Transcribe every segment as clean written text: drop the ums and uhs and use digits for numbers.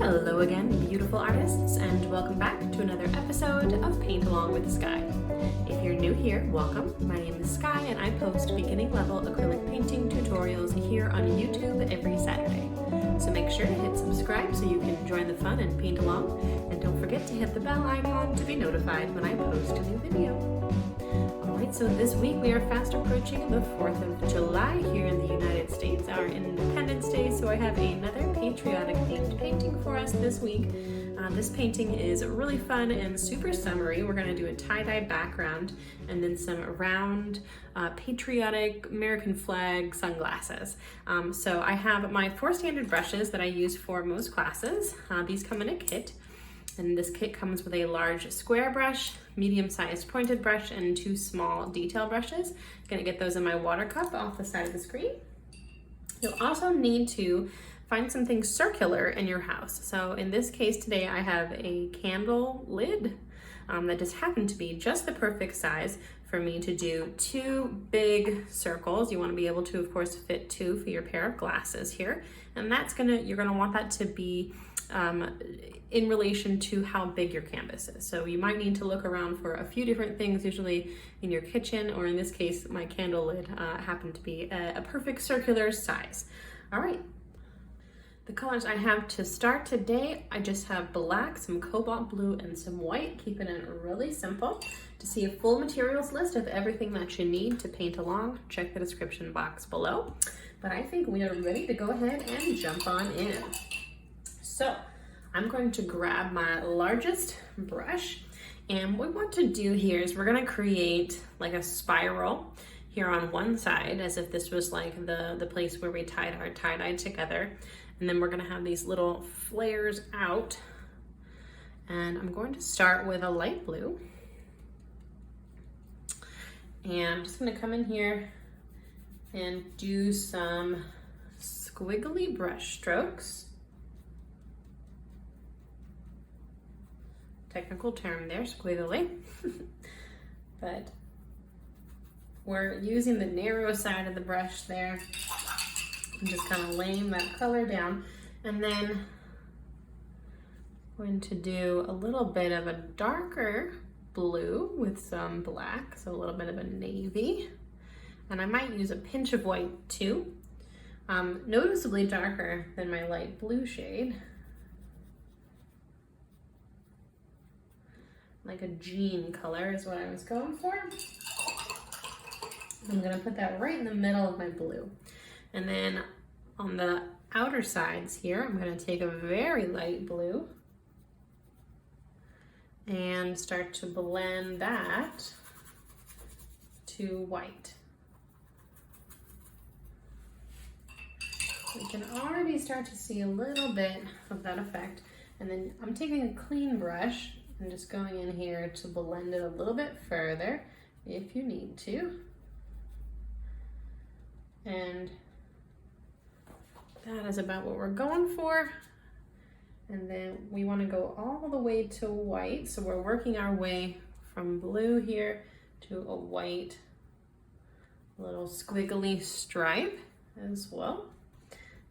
Hello again, beautiful artists, and welcome back to another episode of Paint Along with Skye. If you're new here, welcome. My name is Skye, and I post beginning level acrylic painting tutorials here on YouTube every Saturday. So make sure to hit subscribe so you can join the fun and paint along, and don't forget to hit the bell icon to be notified when I post a new video. Alright, so this week we are fast approaching the 4th of July here in the United States, our Independence Day, so I have another patriotic themed painting for us this week. This painting is really fun and super summery. We're going to do a tie-dye background and then some round patriotic American flag sunglasses. So I have my 4 standard brushes that I use for most classes. These come in a kit. And this kit comes with a large square brush, medium-sized pointed brush, and 2 small detail brushes. I'm gonna get those in my water cup off the side of the screen. You'll also need to find something circular in your house. So in this case today, I have a candle lid that just happened to be just the perfect size for me to do 2 big circles. You wanna be able to, of course, fit 2 for your pair of glasses here. And you're gonna want that to be in relation to how big your canvas is. So you might need to look around for a few different things, usually in your kitchen, or in this case, my candle lid happened to be a perfect circular size. All right. The colors I have to start today, I just have black, some cobalt blue, and some white, keeping it really simple. To see a full materials list of everything that you need to paint along, check the description box below. But I think we are ready to go ahead and jump on in. So I'm going to grab my largest brush, and what we want to do here is we're going to create like a spiral here on one side, as if this was like the place where we tied our tie-dye together. And then we're going to have these little flares out, and I'm going to start with a light blue. And I'm just going to come in here and do some squiggly brush strokes. Technical term there, squiggly. But we're using the narrow side of the brush there and just kind of laying that color down. And then I'm going to do a little bit of a darker blue with some black, so a little bit of a navy. And I might use a pinch of white too. Noticeably darker than my light blue shade. Like a jean color is what I was going for. I'm gonna put that right in the middle of my blue. And then on the outer sides here, I'm gonna take a very light blue and start to blend that to white. We can already start to see a little bit of that effect. And then I'm taking a clean brush and just going in here to blend it a little bit further if you need to. And that is about what we're going for. And then we want to go all the way to white. So we're working our way from blue here to a white little squiggly stripe as well.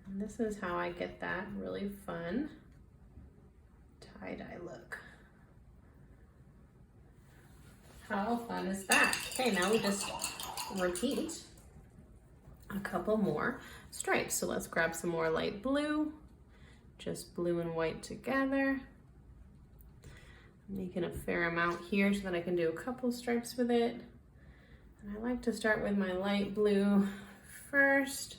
And this is how I get that really fun tie-dye look. How fun is that? Okay, now we just repeat a couple more stripes. So let's grab some more light blue, just blue and white together. I'm making a fair amount here so that I can do a couple stripes with it. And I like to start with my light blue first.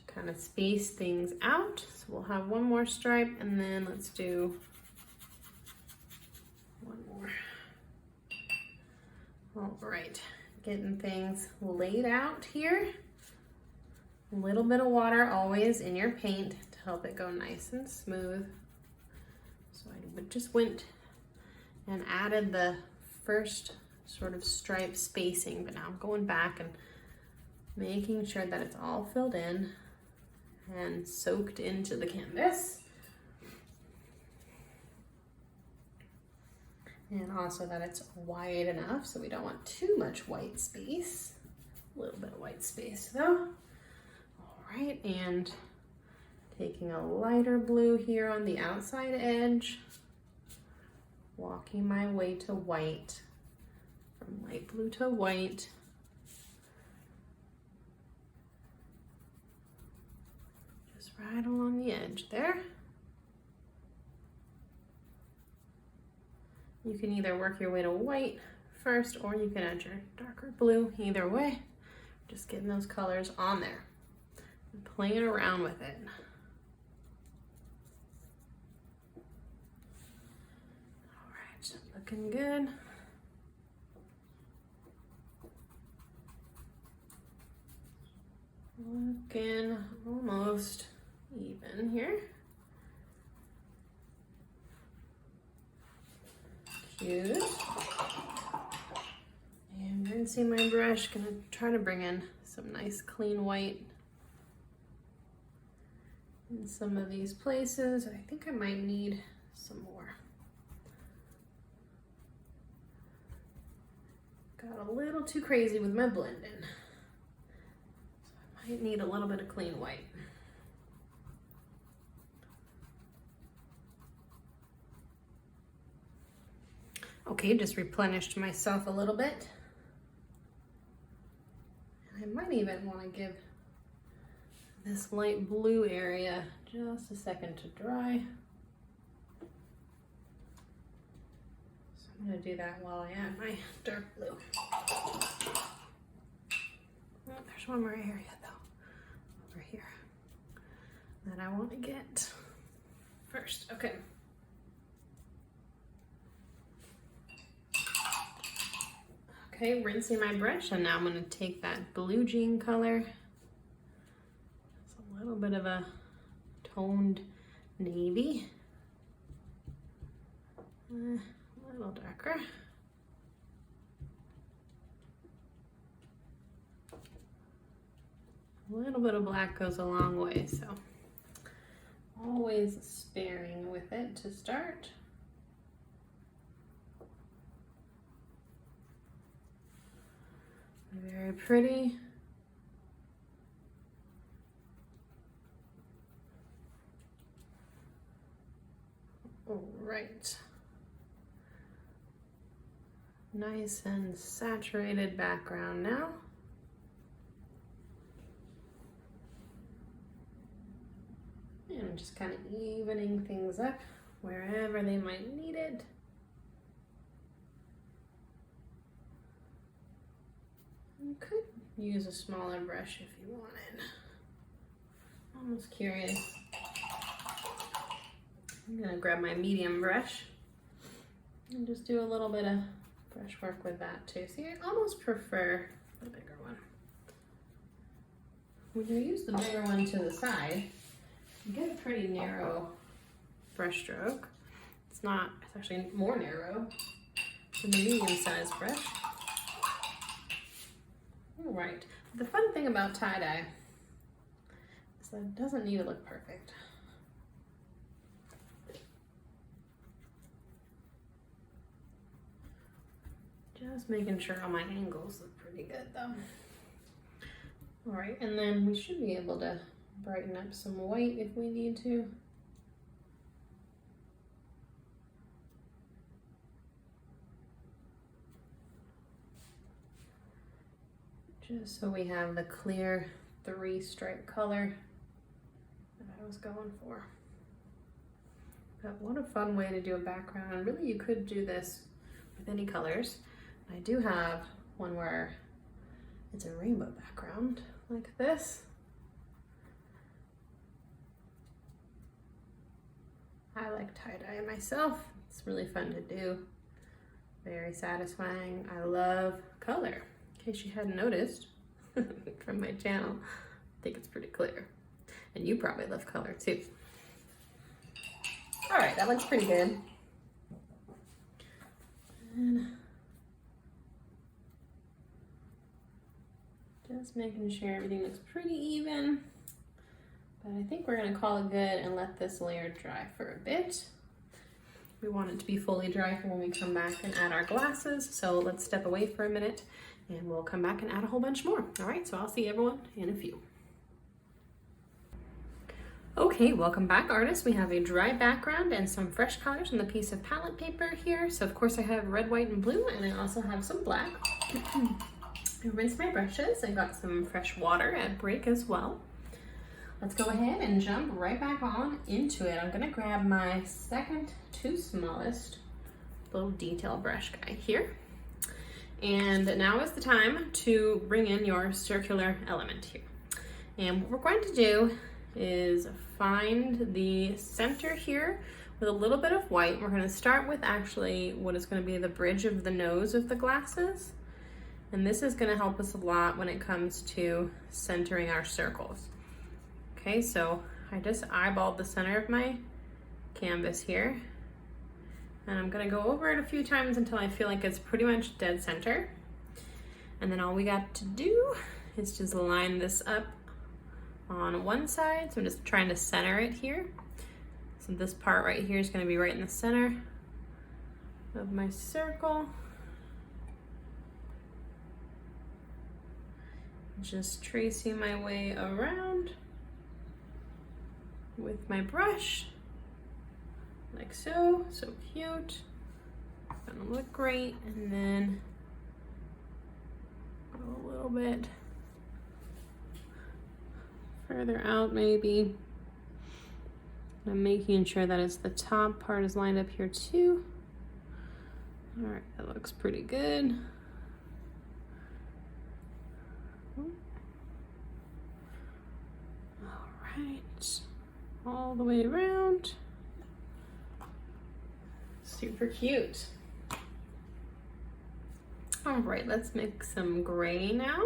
Kind of space things out. So we'll have one more stripe, and then let's do one more. All right, getting things laid out here. A little bit of water always in your paint to help it go nice and smooth. So I just went and added the first sort of stripe spacing, but now I'm going back and making sure that it's all filled in and soaked into the canvas. And also that it's wide enough, so we don't want too much white space. A little bit of white space though. right, and taking a lighter blue here on the outside edge, walking my way to white, from light blue to white. Just right along the edge there. You can either work your way to white first, or you can add your darker blue. Either way, just getting those colors on there and playing around with it. All right, looking good. Looking almost even here. Cute. And rinsing my brush, gonna try to bring in some nice clean white in some of these places. I think I might need some more. Got a little too crazy with my blending, so I might need a little bit of clean white. Okay, just replenished myself a little bit. And I might even want to give this light blue area just a second to dry. So I'm going to do that while I add my dark blue. Oh, there's one more area though, over here, that I want to get first. Okay. Okay, rinsing my brush, and now I'm going to take that blue jean color. It's a little bit of a toned navy. A little darker. A little bit of black goes a long way, so always sparing with it to start. Very pretty. All right. Nice and saturated background now. And I'm just kind of evening things up wherever they might need it. You could use a smaller brush if you wanted. Almost curious. I'm gonna grab my medium brush and just do a little bit of brush work with that too. See, I almost prefer the bigger one. When you use the bigger one to the side, you get a pretty narrow brush stroke. It's actually more narrow than the medium-sized brush. All right, the fun thing about tie-dye is that it doesn't need to look perfect. Just making sure all my angles look pretty good though. All right, and then we should be able to brighten up some white if we need to. Just so we have the clear 3-stripe color that I was going for. But what a fun way to do a background. And really you could do this with any colors. I do have one where it's a rainbow background like this. I like tie-dye myself. It's really fun to do. Very satisfying. I love color. In case you hadn't noticed from my channel, I think it's pretty clear. And you probably love color too. All right, that looks pretty good. And just making sure everything looks pretty even. But I think we're gonna call it good and let this layer dry for a bit. We want it to be fully dry for when we come back and add our glasses. So let's step away for a minute and we'll come back and add a whole bunch more. All right, so I'll see everyone in a few. Okay, welcome back, artists. We have a dry background and some fresh colors on the piece of palette paper here. So of course I have red, white, and blue, and I also have some black. I rinsed my brushes. I got some fresh water at break as well. Let's go ahead and jump right back on into it. I'm gonna grab my second to smallest little detail brush guy here. And now is the time to bring in your circular element here. And what we're going to do is find the center here with a little bit of white. We're going to start with actually what is going to be the bridge of the nose of the glasses. And this is going to help us a lot when it comes to centering our circles. Okay, so I just eyeballed the center of my canvas here. And I'm going to go over it a few times until I feel like it's pretty much dead center. And then all we got to do is just line this up on one side. So I'm just trying to center it here. So this part right here is going to be right in the center of my circle. Just tracing my way around with my brush, like so. So cute. Gonna look great. And then go a little bit further out maybe. I'm making sure that it's the top part is lined up here too. All right, that looks pretty good. All right, all the way around. Super cute. All right, let's mix some gray now.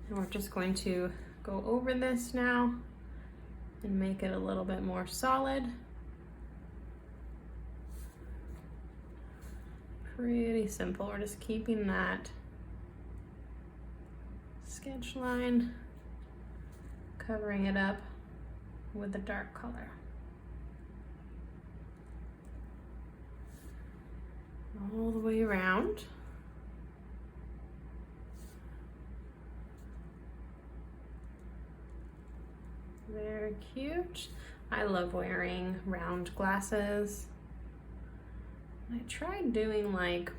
And we're just going to go over this now and make it a little bit more solid. Pretty simple. We're just keeping that sketch line, covering it up with a dark color. All the way around. Very cute. I love wearing round glasses. I tried doing like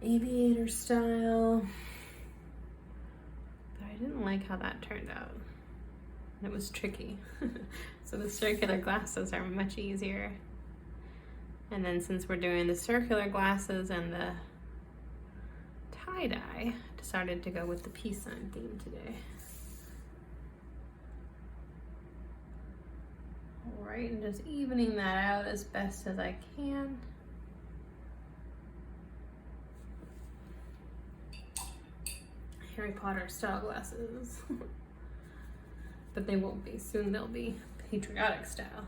aviator style, but I didn't like how that turned out. It was tricky. So the circular glasses are much easier. And then since we're doing the circular glasses and the tie-dye, decided to go with the peace sign theme today. All right, and just evening that out as best as I can. Harry Potter style glasses. But they won't be. Soon they'll be patriotic style.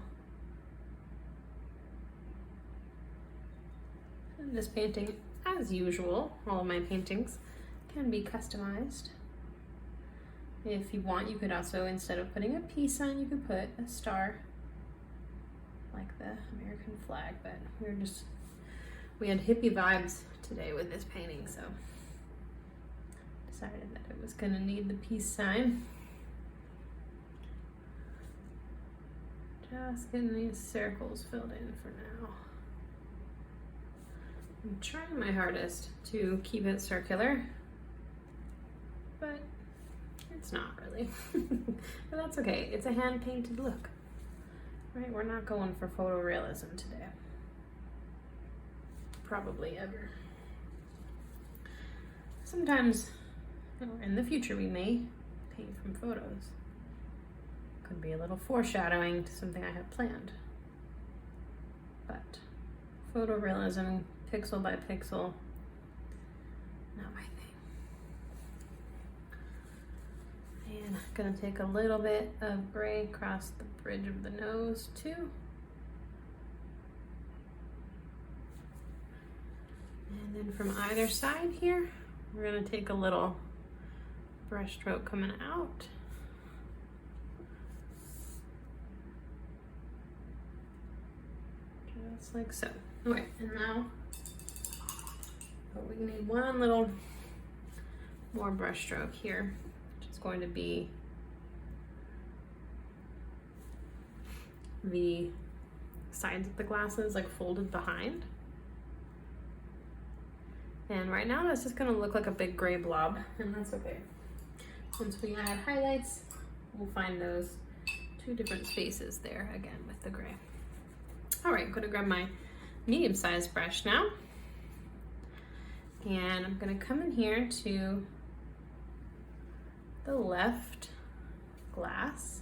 And this painting, as usual, all of my paintings can be customized. If you want, you could also, instead of putting a peace sign, you could put a star, like the American flag, but we had hippie vibes today with this painting, so decided that it was gonna need the peace sign. Just getting these circles filled in for now. I'm trying my hardest to keep it circular, but it's not really. But that's okay, it's a hand-painted look. Right, we're not going for photorealism today. Probably ever. Sometimes, in the future, we may paint from photos. Could be a little foreshadowing to something I have planned. But photorealism, pixel by pixel, not my thing. And I'm gonna take a little bit of gray across the bridge of the nose too. And then from either side here, we're gonna take a little brush stroke coming out. Just like so. Okay, and now we need one little more brush stroke here, which is going to be the sides of the glasses like folded behind. And right now that's just gonna look like a big gray blob, and that's okay. Once we add highlights, we'll find those two different spaces there again with the gray. All right, I'm gonna grab my medium-sized brush now. And I'm gonna come in here to the left glass.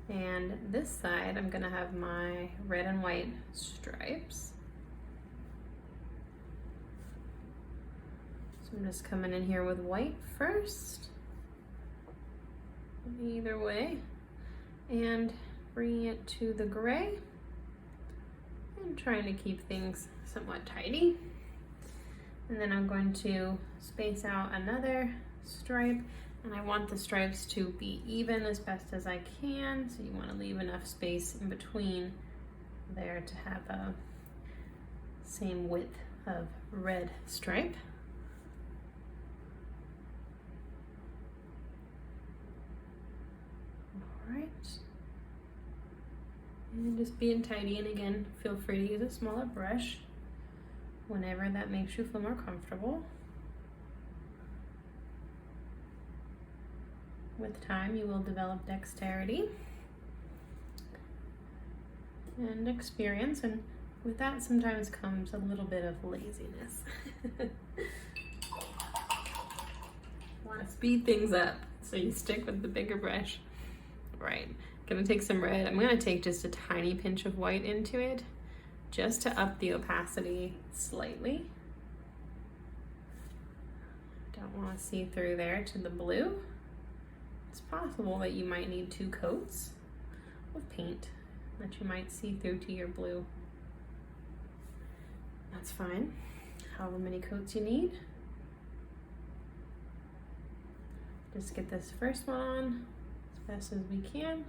And this side, I'm gonna have my red and white stripes. So I'm just coming in here with white first, either way, and bringing it to the gray, and trying to keep things somewhat tidy. And then I'm going to space out another stripe, and I want the stripes to be even as best as I can, so you want to leave enough space in between there to have a same width of red stripe. All right, and just being tidy, and again, feel free to use a smaller brush whenever that makes you feel more comfortable. With time, you will develop dexterity and experience, and with that sometimes comes a little bit of laziness. Want to speed things up, so you stick with the bigger brush. Right, gonna take some red. I'm gonna take just a tiny pinch of white into it, just to up the opacity slightly. Don't want to see through there to the blue. It's possible that you might need 2 coats of paint, that you might see through to your blue. That's fine, however many coats you need. Just get this first one on as best as we can,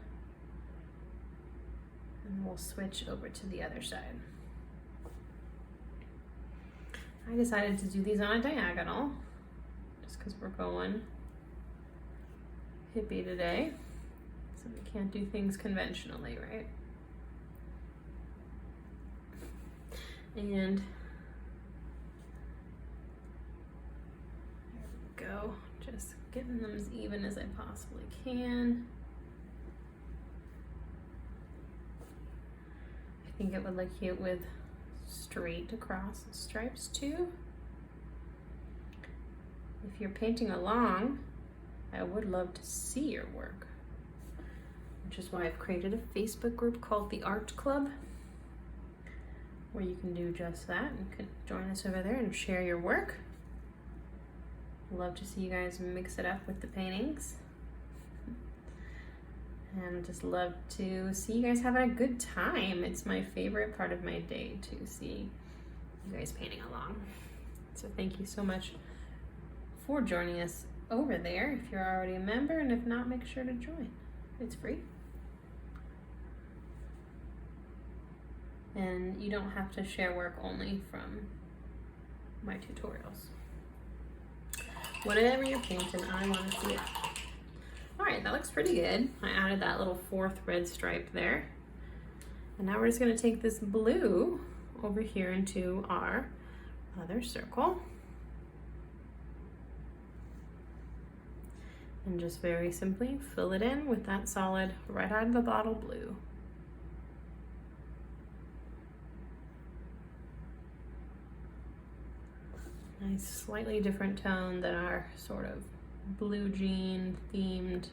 and we'll switch over to the other side. I decided to do these on a diagonal, just because we're going hippie today, so we can't do things conventionally, right? And there we go, just getting them as even as I possibly can. I think it would look cute with straight across stripes too. If you're painting along, I would love to see your work, which is why I've created a Facebook group called the Art Club, where you can do just that. You can join us over there and share your work. Love to see you guys mix it up with the paintings, and just love to see you guys having a good time. It's my favorite part of my day to see you guys painting along. So thank you so much for joining us over there if you're already a member, and if not, make sure to join. It's free. And you don't have to share work only from my tutorials. Whatever you're painting, I want to see it. All right, that looks pretty good. I added that little 4th red stripe there. And now we're just gonna take this blue over here into our other circle. And just very simply fill it in with that solid right out of the bottle blue. Nice, slightly different tone than our sort of blue jean themed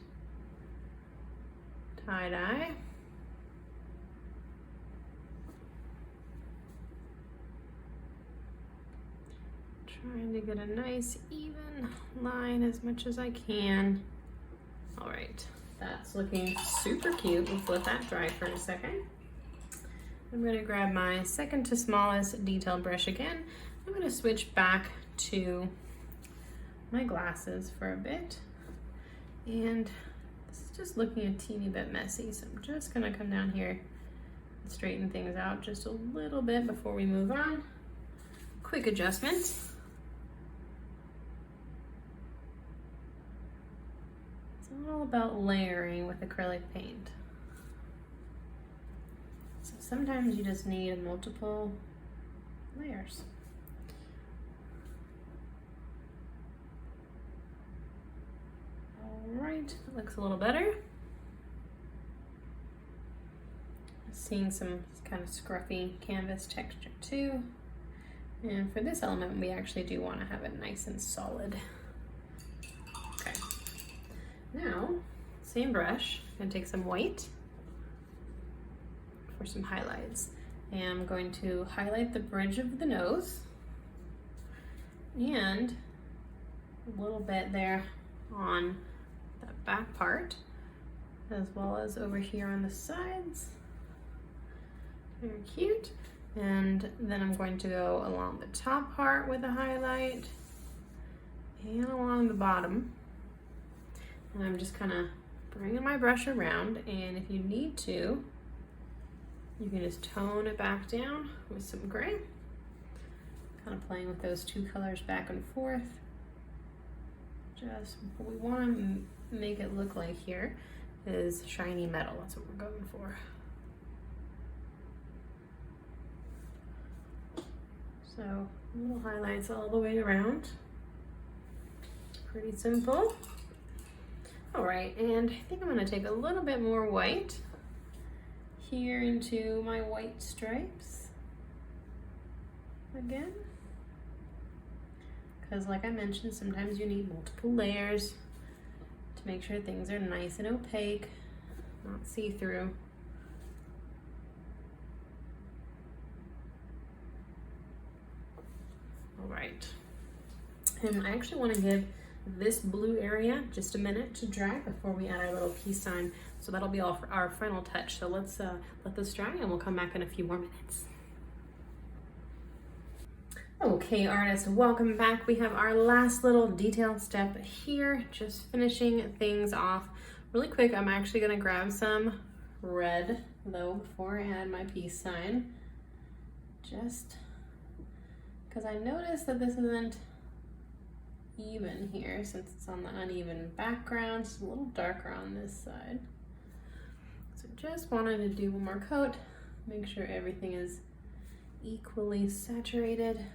tie-dye. Trying to get a nice even line as much as I can. All right, that's looking super cute. We'll let that dry for a second. I'm gonna grab my second to smallest detail brush again. I'm gonna switch back to my glasses for a bit. And this is just looking a teeny bit messy, so I'm just gonna come down here and straighten things out just a little bit before we move on. Quick adjustment. It's all about layering with acrylic paint. So sometimes you just need multiple layers. All right, that looks a little better. Seeing some kind of scruffy canvas texture too. And for this element, we actually do want to have it nice and solid. Okay. Now, same brush, I'm gonna take some white for some highlights. And I'm going to highlight the bridge of the nose and a little bit there on that back part, as well as over here on the sides. Very cute. And then I'm going to go along the top part with a highlight and along the bottom. And I'm just kind of bringing my brush around, and if you need to, you can just tone it back down with some gray. Kind of playing with those two colors back and forth. Just what we want to make it look like here is shiny metal. That's what we're going for. So little highlights all the way around. Pretty simple. All right, and I think I'm gonna take a little bit more white here into my white stripes again. Because like I mentioned, sometimes you need multiple layers to make sure things are nice and opaque, not see-through. All right, and I actually want to give this blue area just a minute to dry before we add our little peace sign. So that'll be all for our final touch. So let's let this dry and we'll come back in a few more minutes. Okay, artists, welcome back. We have our last little detail step here, just finishing things off. Really quick, I'm actually gonna grab some red though before I add my peace sign. Just because I noticed that this isn't even here since it's on the uneven background. It's a little darker on this side. So just wanted to do one more coat, make sure everything is equally saturated.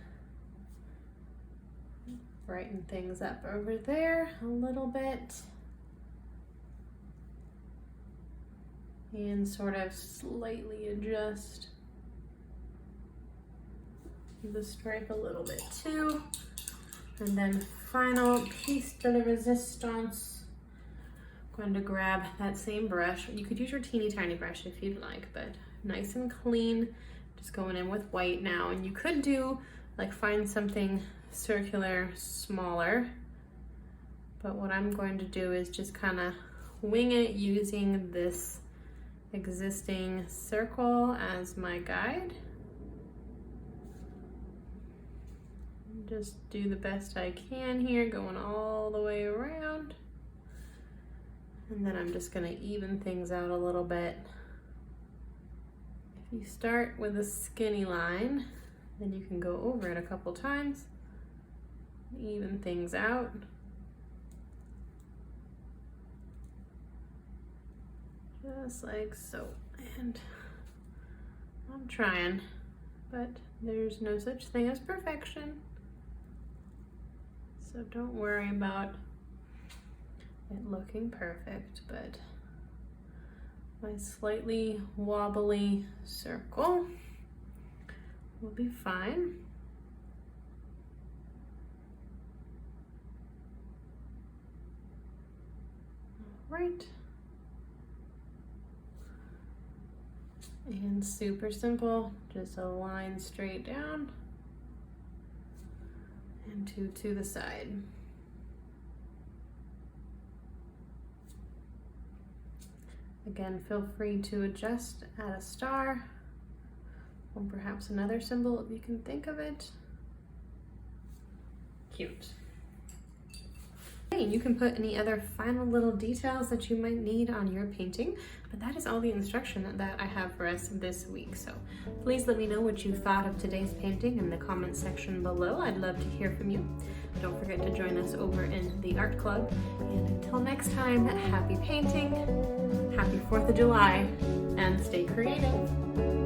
Brighten things up over there a little bit. And sort of slightly adjust the stripe a little bit too. And then final piece de la resistance. I'm going to grab that same brush. You could use your teeny tiny brush if you'd like, but nice and clean. Just going in with white now. And you could do, like, find something circular, smaller. But what I'm going to do is just kind of wing it using this existing circle as my guide. Just do the best I can here, going all the way around. And then I'm just gonna even things out a little bit. If you start with a skinny line, then you can go over it a couple times, even things out. Just like so. And I'm trying, but there's no such thing as perfection. So don't worry about it looking perfect, but my slightly wobbly circle will be fine. All right. And super simple, just a line straight down and two to the side. Again, feel free to adjust, add a star, or perhaps another symbol if you can think of it. Cute. Okay, you can put any other final little details that you might need on your painting, but that is all the instruction that I have for us this week. So please let me know what you thought of today's painting in the comments section below. I'd love to hear from you. Don't forget to join us over in the art club. And until next time, happy painting, happy 4th of July, and stay creative.